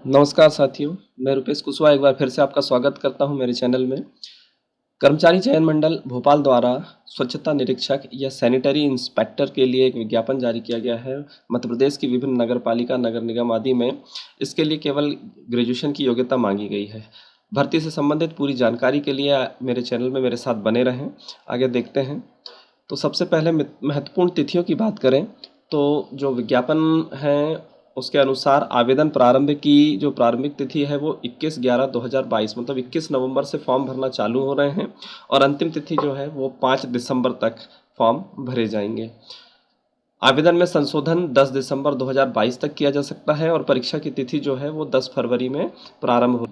नमस्कार साथियों, मैं रुपेश कुशवाहा एक बार फिर से आपका स्वागत करता हूं मेरे चैनल में। कर्मचारी चयन मंडल भोपाल द्वारा स्वच्छता निरीक्षक या सैनिटरी इंस्पेक्टर के लिए एक विज्ञापन जारी किया गया है। मध्य प्रदेश की विभिन्न नगर पालिका, नगर निगम आदि में इसके लिए केवल ग्रेजुएशन की योग्यता मांगी गई है। भर्ती से संबंधित पूरी जानकारी के लिए मेरे चैनल में मेरे साथ बने रहें। आगे देखते हैं। तो सबसे पहले महत्वपूर्ण तिथियों की बात करें तो जो विज्ञापन है उसके अनुसार आवेदन प्रारंभ की जो प्रारंभिक तिथि है वो 21/11/2022 मतलब 21 नवंबर से फॉर्म भरना चालू हो रहे हैं और अंतिम तिथि जो है वो 5 दिसंबर तक फॉर्म भरे जाएंगे। आवेदन में संशोधन 10 दिसंबर 2022 तक किया जा सकता है और परीक्षा की तिथि जो है वो 10 फरवरी में प्रारंभ हो।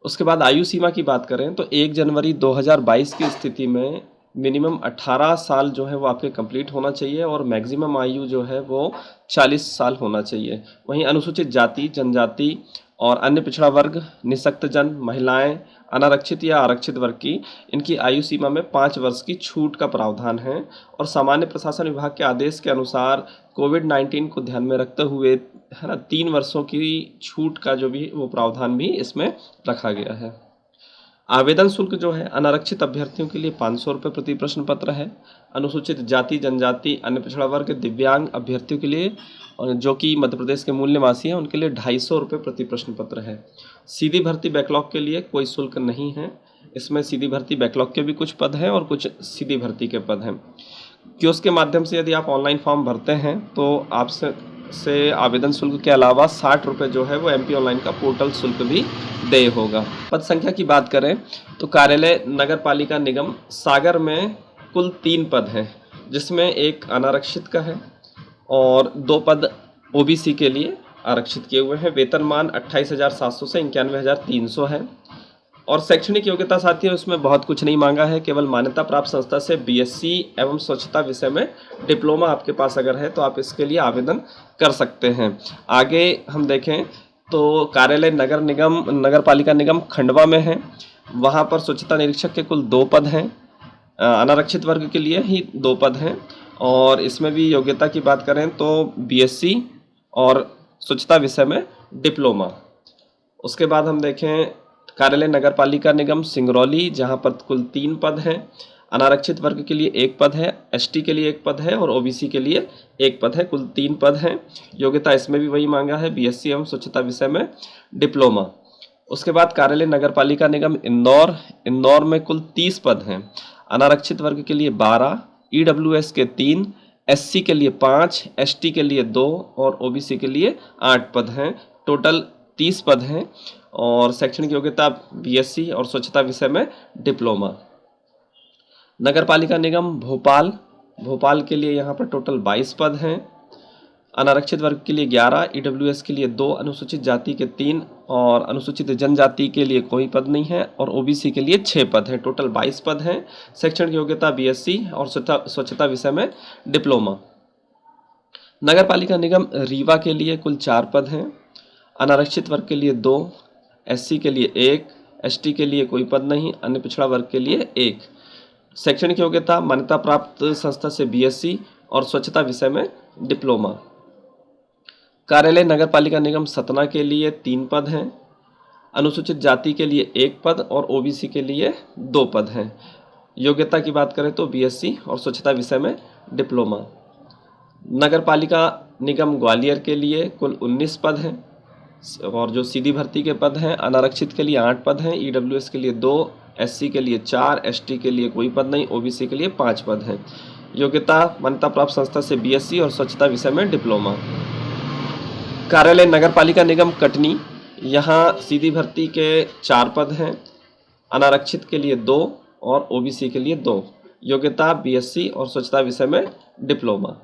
उसके बाद आयु सीमा की बात करें तो 1 जनवरी 2022 की स्थिति में मिनिमम 18 साल जो है वो आपके कंप्लीट होना चाहिए और मैक्सिमम आयु जो है वो 40 साल होना चाहिए। वहीं अनुसूचित जाति, जनजाति और अन्य पिछड़ा वर्ग, निःशक्त जन, महिलाएं, अनारक्षित या आरक्षित वर्ग की इनकी आयु सीमा में 5 वर्ष की छूट का प्रावधान है और सामान्य प्रशासन विभाग के आदेश के अनुसार कोविड-19 को ध्यान में रखते हुए है ना 3 वर्षों की छूट का जो भी वो प्रावधान भी इसमें रखा गया है। आवेदन शुल्क जो है अनारक्षित अभ्यर्थियों के लिए 500 रुपये प्रति प्रश्न पत्र है। अनुसूचित जाति, जनजाति, अन्य पिछड़ा वर्ग, दिव्यांग अभ्यर्थियों के लिए जो कि मध्य प्रदेश के मूल निवासी हैं उनके लिए 250 रुपये प्रति प्रश्न पत्र है। सीधी भर्ती बैकलॉग के लिए कोई शुल्क नहीं है। इसमें सीधी भर्ती बैकलॉग के भी कुछ पद हैं और कुछ सीधी भर्ती के पद हैं। कियोस्क के माध्यम से यदि आप ऑनलाइन फॉर्म भरते हैं तो आपसे आवेदन शुल्क के अलावा 60 रुपये जो है वो MP ऑनलाइन का पोर्टल शुल्क भी देय होगा। पद संख्या की बात करें तो कार्यालय नगर पालिका निगम सागर में कुल 3 पद हैं जिसमें एक अनारक्षित का है और 2 पद OBC के लिए आरक्षित किए हुए हैं। वेतनमान 28,700 से 91,300 है। और शैक्षणिक योग्यता साथियों इसमें बहुत कुछ नहीं मांगा है, केवल मान्यता प्राप्त संस्था से बीएससी एवं स्वच्छता विषय में डिप्लोमा आपके पास अगर है तो आप इसके लिए आवेदन कर सकते हैं। आगे हम देखें तो कार्यालय नगर पालिका निगम खंडवा में है। वहाँ पर स्वच्छता निरीक्षक के कुल 2 पद हैं। अनारक्षित वर्ग के लिए ही 2 पद हैं। और इसमें भी योग्यता की बात करें तो बीएससी और स्वच्छता विषय में डिप्लोमा। उसके बाद हम देखें कार्यालय नगर पालिका निगम सिंगरौली, जहां पर कुल 3 पद हैं। अनारक्षित वर्ग के लिए 1 पद है, एसटी के लिए 1 पद है और ओबीसी के लिए 1 पद है। कुल 3 पद हैं। योग्यता इसमें भी वही मांगा है, बीएससी एवं स्वच्छता विषय में डिप्लोमा। उसके बाद कार्यालय नगर पालिका निगम इंदौर में कुल 30 पद हैं। अनारक्षित वर्ग के लिए 12, ईडब्ल्यूएस के 3, एससी के लिए 5, एसटी के लिए 2 और ओबीसी के लिए 8 पद हैं। टोटल 30 पद हैं। और शैक्षणिक योग्यता बीएससी और स्वच्छता विषय में डिप्लोमा। नगर पालिका निगम भोपाल के लिए यहाँ पर टोटल 22 पद हैं। अनारक्षित वर्ग के लिए 11, ईडब्ल्यूएस के लिए 2, अनुसूचित जाति के 3 और अनुसूचित जनजाति के लिए कोई पद नहीं है और ओबीसी के लिए 6 पद हैं। टोटल 22 पद हैं। शैक्षणिक योग्यता बीएससी और स्वच्छता विषय में डिप्लोमा। नगर पालिका निगम रीवा के लिए कुल 4 पद हैं। अनारक्षित वर्ग के लिए 2, एससी के लिए 1, एसटी के लिए कोई पद नहीं, अन्य पिछड़ा वर्ग के लिए 1। शैक्षणिक योग्यता मान्यता प्राप्त संस्था से बीएससी और स्वच्छता विषय में डिप्लोमा। कार्यालय नगर पालिका निगम सतना के लिए 3 पद हैं। अनुसूचित जाति के लिए 1 पद और ओबीसी के लिए 2 पद हैं। योग्यता की बात करें तो बीएससी और स्वच्छता विषय में डिप्लोमा। नगर पालिका निगम ग्वालियर के लिए कुल 19 पद हैं और जो सीधी भर्ती के पद हैं, अनारक्षित के लिए 8 पद हैं, ईडब्ल्यूएस के लिए 2, एससी के लिए 4, एसटी के लिए कोई पद नहीं, ओबीसी के लिए 5 पद हैं। योग्यता मान्यता प्राप्त संस्था से बीएससी और स्वच्छता विषय में डिप्लोमा। कार्यालय नगर पालिका निगम कटनी, यहाँ सीधी भर्ती के 4 पद हैं, अनारक्षित के लिए 2 और ओबीसी के लिए 2। योग्यता बीएससी और स्वच्छता विषय में डिप्लोमा।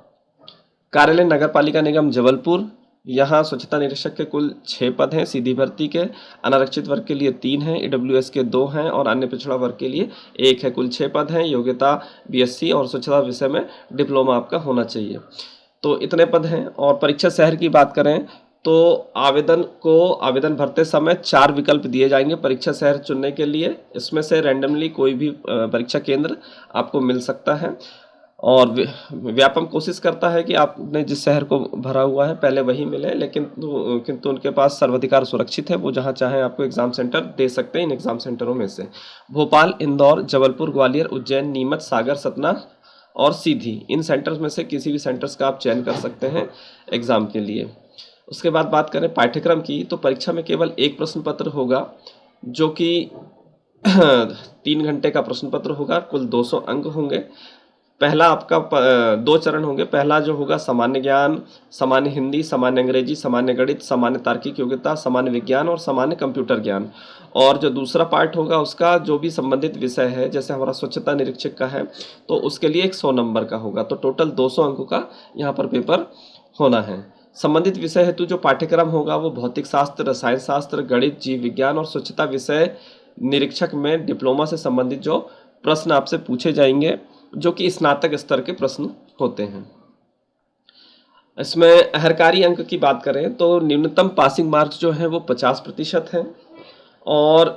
कार्यालय नगर पालिका निगम जबलपुर, यहाँ स्वच्छता निरीक्षक के कुल 6 पद हैं सीधी भर्ती के। अनारक्षित वर्ग के लिए 3 हैं, ईडब्ल्यूएस के 2 हैं और अन्य पिछड़ा वर्ग के लिए 1 है। कुल 6 पद हैं। योग्यता बीएससी और स्वच्छता विषय में डिप्लोमा आपका होना चाहिए। तो इतने पद हैं। और परीक्षा शहर की बात करें तो आवेदन भरते समय 4 विकल्प दिए जाएंगे परीक्षा शहर चुनने के लिए। इसमें से रैंडमली कोई भी परीक्षा केंद्र आपको मिल सकता है और व्यापम कोशिश करता है कि आपने जिस शहर को भरा हुआ है पहले वही मिले, लेकिन किंतु उनके पास सर्वाधिकार सुरक्षित है, वो जहां चाहें आपको एग्जाम सेंटर दे सकते हैं। इन एग्जाम सेंटरों में से भोपाल, इंदौर, जबलपुर, ग्वालियर, उज्जैन, नीमच, सागर, सतना और सीधी, इन सेंटर्स में से किसी भी सेंटर्स का आप चयन कर सकते हैं एग्जाम के लिए। उसके बाद बात करें पाठ्यक्रम की, तो परीक्षा में केवल 1 प्रश्न पत्र होगा जो कि 3 घंटे का प्रश्न पत्र होगा। कुल 200 अंक होंगे। पहला आपका 2 चरण होंगे। पहला जो होगा सामान्य ज्ञान, सामान्य हिंदी, सामान्य अंग्रेजी, सामान्य गणित, सामान्य तार्किक योग्यता, सामान्य विज्ञान और सामान्य कंप्यूटर ज्ञान। और जो दूसरा पार्ट होगा उसका जो भी संबंधित विषय है, जैसे हमारा स्वच्छता निरीक्षक का है तो उसके लिए 100 नंबर का होगा। तो टोटल 200 अंकों का यहाँ पर पेपर होना है। संबंधित विषय हेतु जो पाठ्यक्रम होगा वो भौतिक शास्त्र, रसायन शास्त्र, गणित, जीव विज्ञान और स्वच्छता विषय निरीक्षक में डिप्लोमा से संबंधित जो प्रश्न आपसे पूछे जाएंगे, जो कि स्नातक स्तर के प्रश्न होते हैं। इसमें अहरकारी अंक की बात करें तो न्यूनतम पासिंग मार्क्स जो हैं वो 50% हैं और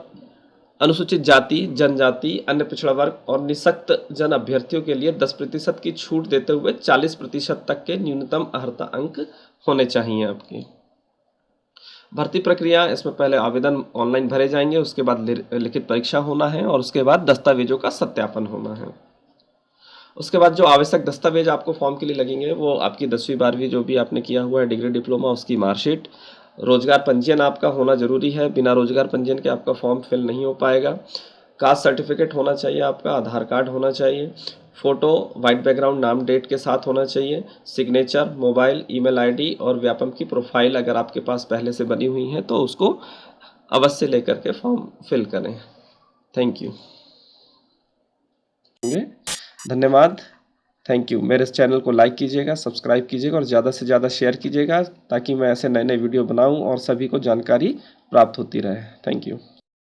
अनुसूचित जाति, जनजाति, अन्य पिछड़ा वर्ग और निःशक्त जन अभ्यर्थियों के लिए 10% की छूट देते हुए 40% तक के न्यूनतम अर्हता अंक होने चाहिए आपके। भर्ती प्रक्रिया, इसमें पहले आवेदन ऑनलाइन भरे जाएंगे, उसके बाद लिखित परीक्षा होना है और उसके बाद दस्तावेजों का सत्यापन होना है। उसके बाद जो आवश्यक दस्तावेज आपको फॉर्म के लिए लगेंगे वो आपकी 10वीं 12वीं जो भी आपने किया हुआ है डिग्री डिप्लोमा उसकी मार्कशीट, रोजगार पंजीयन आपका होना जरूरी है। बिना रोजगार पंजीयन के आपका फॉर्म फिल नहीं हो पाएगा। कास्ट सर्टिफिकेट होना चाहिए आपका, आधार कार्ड होना चाहिए, फोटो वाइट बैकग्राउंड नाम डेट के साथ होना चाहिए, सिग्नेचर, मोबाइल, ईमेल आईडी और व्यापम की प्रोफाइल अगर आपके पास पहले से बनी हुई है तो उसको अवश्य लेकर के फॉर्म फिल करें। Thank you. धन्यवाद। Thank you. मेरे इस चैनल को लाइक कीजिएगा, सब्सक्राइब कीजिएगा और ज़्यादा से ज़्यादा शेयर कीजिएगा ताकि मैं ऐसे नए नए वीडियो बनाऊं और सभी को जानकारी प्राप्त होती रहे। Thank you.